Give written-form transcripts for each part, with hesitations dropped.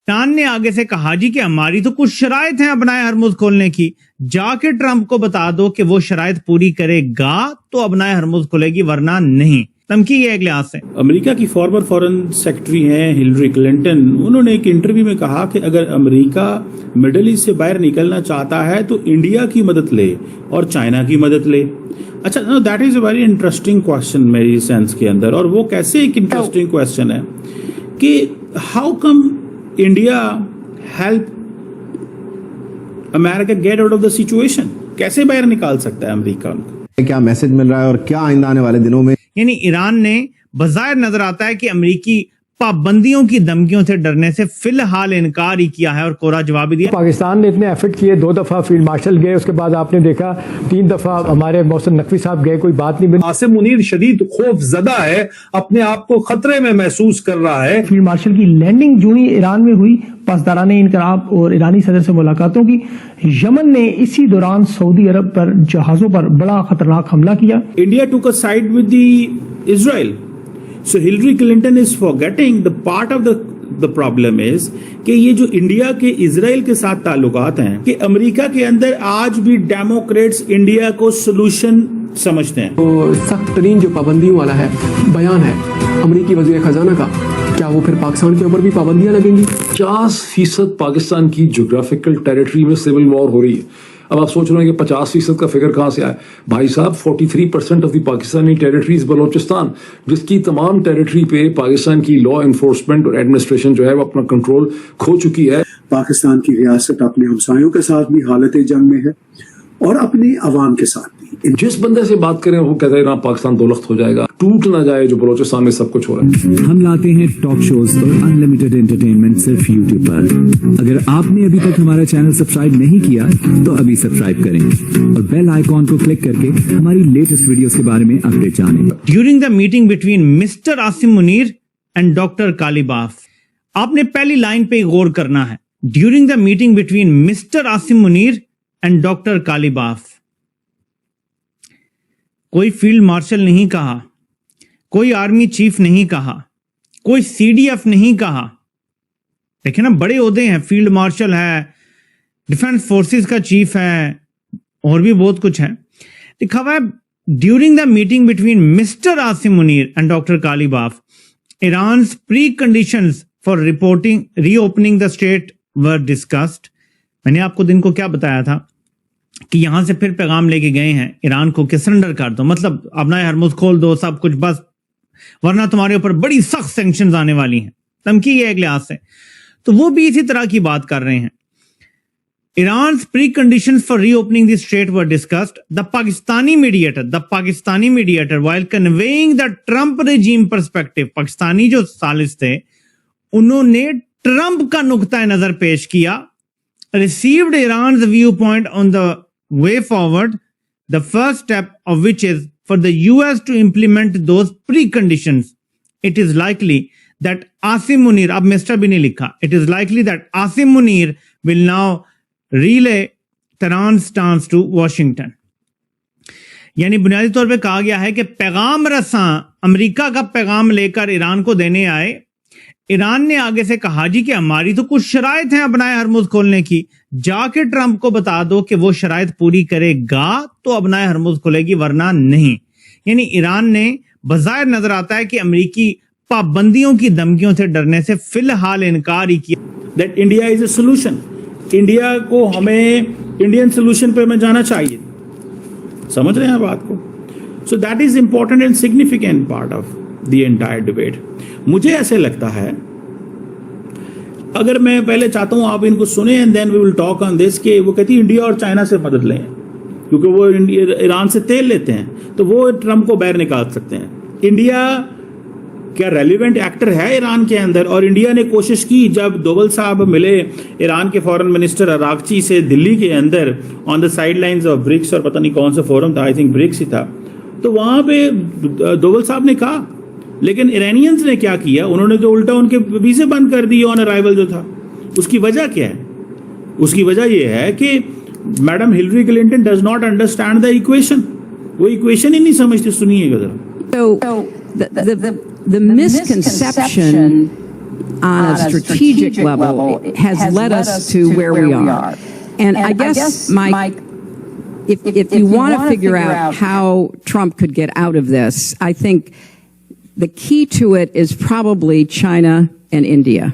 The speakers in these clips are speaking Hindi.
ईरान ने आगे से कहा जी कि हमारी तो कुछ शराइत हैं अपनाए हरमुज खोलने की, जाके ट्रंप को बता दो कि वो शराइत पूरी करेगा तो अपनाए हरमुज खुलेगी, वरना नहीं। धमकी है एक लिहाज से। अमेरिका की फॉर्मर फॉरेन सेक्रेटरी हैं हिलरी क्लिंटन, उन्होंने एक इंटरव्यू में कहा कि अगर अमेरिका मिडिल ईस्ट से बाहर निकलना चाहता है तो इंडिया की मदद ले और चाइना की मदद ले। अच्छा, that is a very interesting question मेरी सेंस के अंदर। और वो कैसे एक इंटरेस्टिंग क्वेश्चन है कि how come India help America get out of the situation, कैसे बाहर निकाल सकता है अमेरिका उनको? क्या मैसेज मिल रहा है और क्या आइंदा आने वाले दिनों में? यानी ईरान ने बज़ाहिर नजर आता है कि अमेरिकी पाबंदियों की धमकियों से डरने से फिलहाल इनकार ही किया है और कोरा जवाब भी दिया। पाकिस्तान ने इतने एफर्ट किए, 2 दफा फील्ड मार्शल गए, उसके बाद आपने देखा 3 दफा हमारे मोहसिन नकवी साहब गए, कोई बात नहीं बनी। आसिम मुनीर शदीद खौफ ज़दा है, अपने आप को खतरे में महसूस कर रहा है। फील्ड मार्शल की लैंडिंग जो ही ईरान में हुई, पासदाराने इनकलाब और ईरानी सदर से मुलाकातों की, यमन ने इसी दौरान सऊदी अरब पर जहाजों पर बड़ा खतरनाक हमला किया। India took a side with the Israel. So Hillary Clinton is forgetting the part of the problem is कि ये जो इंडिया के इजराइल के साथ ताल्लुकात हैं कि अमेरिका के अंदर आज भी डेमोक्रेट्स इंडिया को सोल्यूशन समझते हैं। तो सख्त तरीन जो पाबंदियों वाला है बयान है अमेरिकी वज़ीर खजाना का, क्या वो फिर पाकिस्तान के ऊपर भी पाबंदियां लगेंगी? 50% पाकिस्तान की ज्योग्राफिकल टेरिटरी में सिविल वॉर हो रही है। अब आप सोच रहे हैं कि 50% का फिगर कहां से आया? भाई साहब, 43% of the Pakistani territory is Balochistan, जिसकी तमाम टेरिटरी पे पाकिस्तान की लॉ एनफोर्समेंट और एडमिनिस्ट्रेशन जो है वो अपना कंट्रोल खो चुकी है। पाकिस्तान की रियासत अपने हमसायों के साथ भी हालत जंग में है और अपनी अवाम के साथ भी। जिस बंदे से बात करें वो कहता है ना पाकिस्तान दो लख्त हो जाएगा, टूट ना जाए जो बलोचिस्तान में सब कुछ हो रहा है। हम लाते हैं टॉक शोज और अनलिमिटेड एंटरटेनमेंट सिर्फ यूट्यूब पर। अगर आपने अभी तक हमारा चैनल सब्सक्राइब नहीं किया तो अभी सब्सक्राइब करें और बेल आइकॉन को क्लिक करके हमारी लेटेस्ट वीडियोस के बारे में अपडेट जानें। During the meeting between mister Asim Munir and doctor Qalibaf, आपने पहली लाइन पे गौर करना है। During the meeting between mister Asim Munir and doctor Qalibaf, कोई फील्ड मार्शल नहीं कहा, कोई आर्मी चीफ नहीं कहा, कोई सीडीएफ नहीं कहा। देखिए ना, बड़े ओहदे हैं, फील्ड मार्शल है, डिफेंस फोर्सेस का चीफ है और भी बहुत कुछ है। लिखा हुआ है during the meeting between mister Asim Munir and doctor Qalibaf, Iran's preconditions for reporting reopening the strait were discussed. मैंने आपको दिन को क्या बताया था कि यहां से फिर पैगाम लेके गए हैं ईरान को कि सरेंडर कर दो, मतलब अपना हरमुज खोल दो सब कुछ, बस वरना तुम्हारे ऊपर बड़ी सख्त सैंक्शंस आने वाली हैं। धमकी है एक लिहाज से। तो वो भी इसी तरह की बात कर रहे हैं। Iran's preconditions for reopening the strait were discussed. The Pakistani mediator, while conveying the Trump regime perspective, Pakistani जो सालिस थे, उन्होंने ट्रंप का नुक्ता नजर पेश किया, received Iran's viewpoint on the way forward, the first step of which is for the US to implement those preconditions. It is likely that Asim Munir, अब मिस्टर भी नहीं लिखा, it is likely that Asim Munir will now relay Tehran's stance to Washington. यानी बुनियादी तौर पे कहा गया है कि पैगाम रसां अमेरिका का पैगाम लेकर ईरान को देने आए। ईरान ने आगे से कहा जी कि हमारी तो कुछ शराइत हैं अपनाए हरमुज खोलने की, जाके ट्रंप को बता दो कि वो शराइत पूरी करेगा तो अपनाए हरमुज खुलेगी, वरना नहीं। यानी ईरान ने बज़ाहिर नजर आता है कि अमेरिकी पाबंदियों की धमकियों से डरने से फिलहाल इनकार ही किया। That India is a solution, India को हमें इंडियन सोल्यूशन पे में जाना चाहिए। समझ रहे हैं बात को? So that is important and significant part of the entire debate. मुझे ऐसे लगता है, अगर मैं पहले चाहता हूं आप इनको सुने and then we will talk on this, कि वो कहती है इंडिया और चाइना से मदद लें क्योंकि वो ईरान से तेल लेते हैं, तो वो ट्रंप को बाहर निकाल सकते हैं। इंडिया क्या रेलिवेंट एक्टर है ईरान के अंदर? और इंडिया ने कोशिश की, जब दोवल साहब मिले ईरान के फॉरेन मिनिस्टर अरागची से दिल्ली के अंदर on the sidelines of BRICS, और पता नहीं कौन सा फोरम था, आई थिंक ब्रिक्स ही था, तो वहां पे दोवल साहब ने कहा, लेकिन ईरानियंस ने क्या किया, उन्होंने तो उल्टा उनके वीजे बंद कर दिए ऑन अराइवल जो था। उसकी वजह क्या है? उसकी वजह यह है कि madam Hillary Clinton does not understand the equation, वो इक्वेशन ही नहीं समझती। सुनिएगा जरा। The misconception on a strategic level has led us to where we are. And I guess, Mike, if you want to figure out how Trump could get out of this, I think the key to it is probably China and India.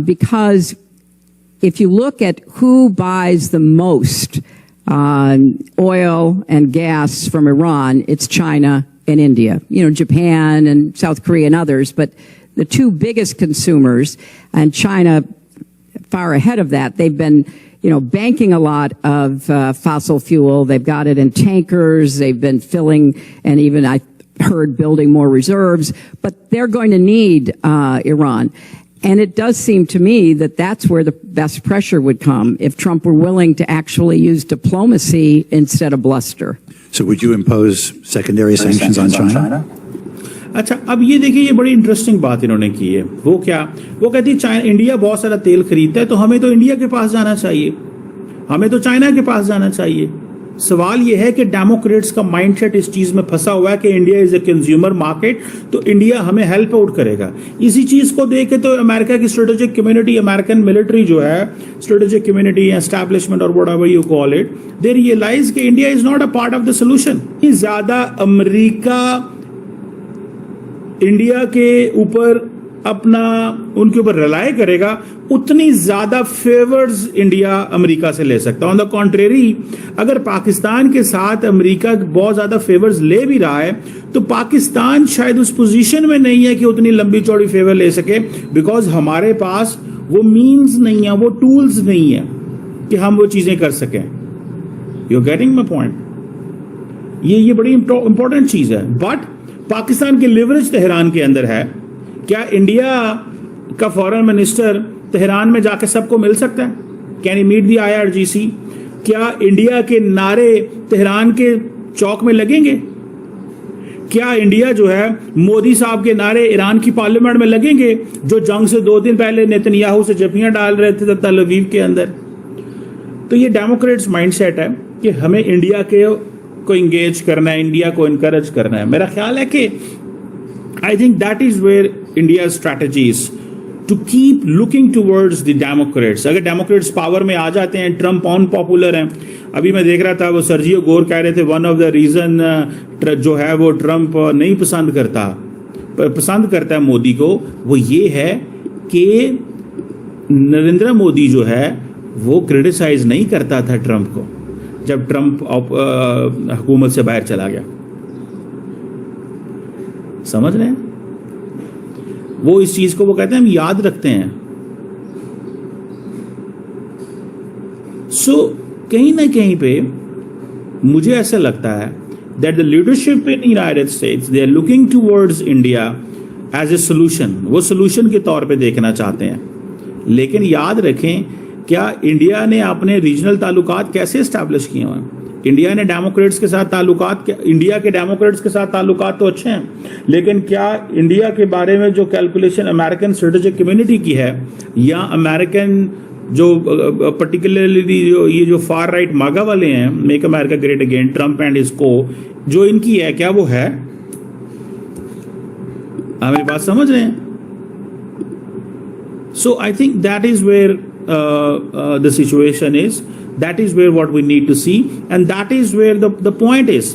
Because if you look at who buys the most oil and gas from Iran, it's China and India. You know, Japan and South Korea and others, but the two biggest consumers, and China far ahead of that. They've been, you know, banking a lot of fossil fuel. They've got it in tankers. They've been filling, and even I heard building more reserves, but they're going to need Iran. And it does seem to me that that's where the best pressure would come if Trump were willing to actually use diplomacy instead of bluster. So would you impose secondary sanctions on China? अच्छा, अब ये देखिए, ये बड़ी इंटरेस्टिंग बात इन्होंने की है। वो क्या, वो कहती है चाइना, इंडिया बहुत सारा तेल खरीदता है तो हमें तो इंडिया के पास जाना चाहिए, हमें तो चाइना के पास जाना चाहिए। सवाल ये है कि डेमोक्रेट्स का माइंडसेट इस चीज में फंसा हुआ है कि India is a consumer market, तो इंडिया हमें हेल्प आउट करेगा। इसी चीज को देख के तो अमेरिका की स्ट्रेटेजिक कम्युनिटी, अमेरिकन मिलिट्री जो है, स्ट्रेटेजिक कम्युनिटी, एस्टैब्लिशमेंट और whatever you call it, they realise कि India is not a part of the solution. ज्यादा अमेरिका इंडिया के ऊपर अपना, उनके ऊपर रिलाय करेगा, उतनी ज्यादा फेवर्स इंडिया अमेरिका से ले सकता है। ऑन द कॉन्ट्रेरी, अगर पाकिस्तान के साथ अमेरिका बहुत ज्यादा फेवर्स ले भी रहा है तो पाकिस्तान शायद उस पोजीशन में नहीं है कि उतनी लंबी चौड़ी फेवर ले सके, बिकॉज हमारे पास वो मीन्स नहीं है, वो टूल्स नहीं है कि हम वो चीजें कर सकें। You getting my point? ये बड़ी इंपॉर्टेंट चीज है। बट पाकिस्तान की लिवरेज तेहरान के अंदर है। क्या इंडिया का फॉरेन मिनिस्टर तेहरान में जाके सबको मिल सकता है? Can he meet the IRGC? क्या इंडिया के नारे तेहरान के चौक में लगेंगे? क्या इंडिया जो है मोदी साहब के नारे ईरान की पार्लियामेंट में लगेंगे, जो जंग से 2 दिन पहले नेतन्याहू से जफियां डाल रहे थे तल अवीव के अंदर? तो ये डेमोक्रेट्स माइंडसेट है कि हमें इंडिया को इंगेज करना है, इंडिया को इनकरेज करना है। मेरा ख्याल है कि I think that is where India's strategy is to keep looking towards the Democrats. अगर Democrats पावर में आ जाते हैं, ट्रम्प अनपॉपुलर हैं। अभी मैं देख रहा था, वो सर्जियो गोर कह रहे थे वन ऑफ द रीजन जो है वो ट्रम्प नहीं पसंद करता है मोदी को, वो ये है कि नरेंद्र मोदी जो है वो क्रिटिसाइज नहीं करता था ट्रम्प को जब ट्रम्प हुकूमत से बाहर चला गया। समझ रहे हैं? वो इस चीज को वो कहते हैं हम याद रखते हैं। सो कहीं ना कहीं पे मुझे ऐसा लगता है that the leadership in United States, they are looking towards India as a solution. वो सोल्यूशन के तौर पे देखना चाहते हैं। लेकिन याद रखें, क्या इंडिया ने अपने रीजनल ताल्लुकात कैसे एस्टैब्लिश किए हैं? इंडिया ने डेमोक्रेट्स के साथ ताल्लुकात, इंडिया के डेमोक्रेट्स के साथ ताल्लुकात तो अच्छे हैं, लेकिन क्या इंडिया के बारे में जो कैलकुलेशन अमेरिकन स्ट्रेटेजिक कम्युनिटी की है, या अमेरिकन जो पर्टिकुलरली ये जो फार राइट मागा वाले हैं, make America great again, Trump and इसको, जो इनकी है, क्या वो है? आप मेरी बात समझ रहे हैं? So I think that is where the situation is, that is where what we need to see, and that is where the point is.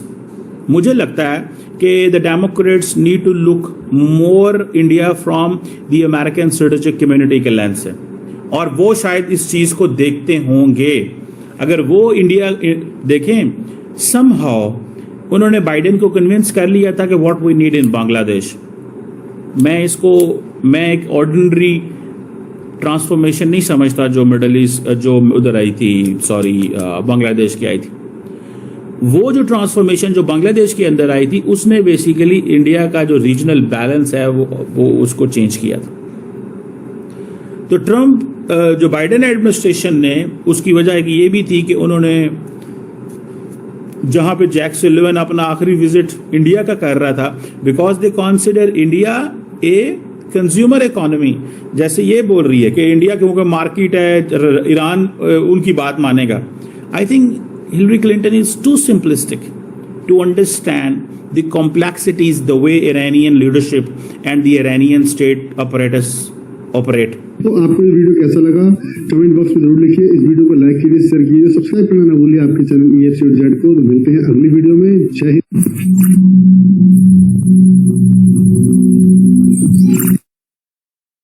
मुझे लगता है कि the Democrats need to look more India from the American strategic community के लेंस से, और वो शायद इस चीज को देखते होंगे। अगर वो इंडिया देखें, somehow उन्होंने बाइडेन को कन्विंस कर लिया था कि what we need in Bangladesh. मैं एक ऑर्डिनरी ट्रांसफॉर्मेशन नहीं समझता जो मिडल ईस्ट, जो उधर आई थी, सॉरी बांग्लादेश की आई थी। वो जो ट्रांसफॉर्मेशन जो बांग्लादेश के अंदर आई थी, उसने बेसिकली इंडिया का जो रीजनल बैलेंस है वो उसको चेंज किया था। तो ट्रम्प जो बाइडेन एडमिनिस्ट्रेशन ने, उसकी वजह ये भी थी कि उन्होंने जहां पे जैक सुलिवन अपना आखिरी विजिट इंडिया का कर रहा था, because they consider India a consumer economy. जैसे ये बोल रही है कि इंडिया क्योंकि मार्केट है, ईरान उनकी बात मानेगा। I think Hillary Clinton is too simplistic to understand the complexities the way Iranian leadership and the Iranian state apparatus operate. तो आपको ये वीडियो कैसा लगा कमेंट बॉक्स में जरूर लिखिए। इस वीडियो को लाइक कीजिए, शेयर कीजिए, सब्सक्राइब करना ना भूलिए आपके चैनल EFC.Z को। तो मिलते हैं अगली वीडियो में। जय हिंद।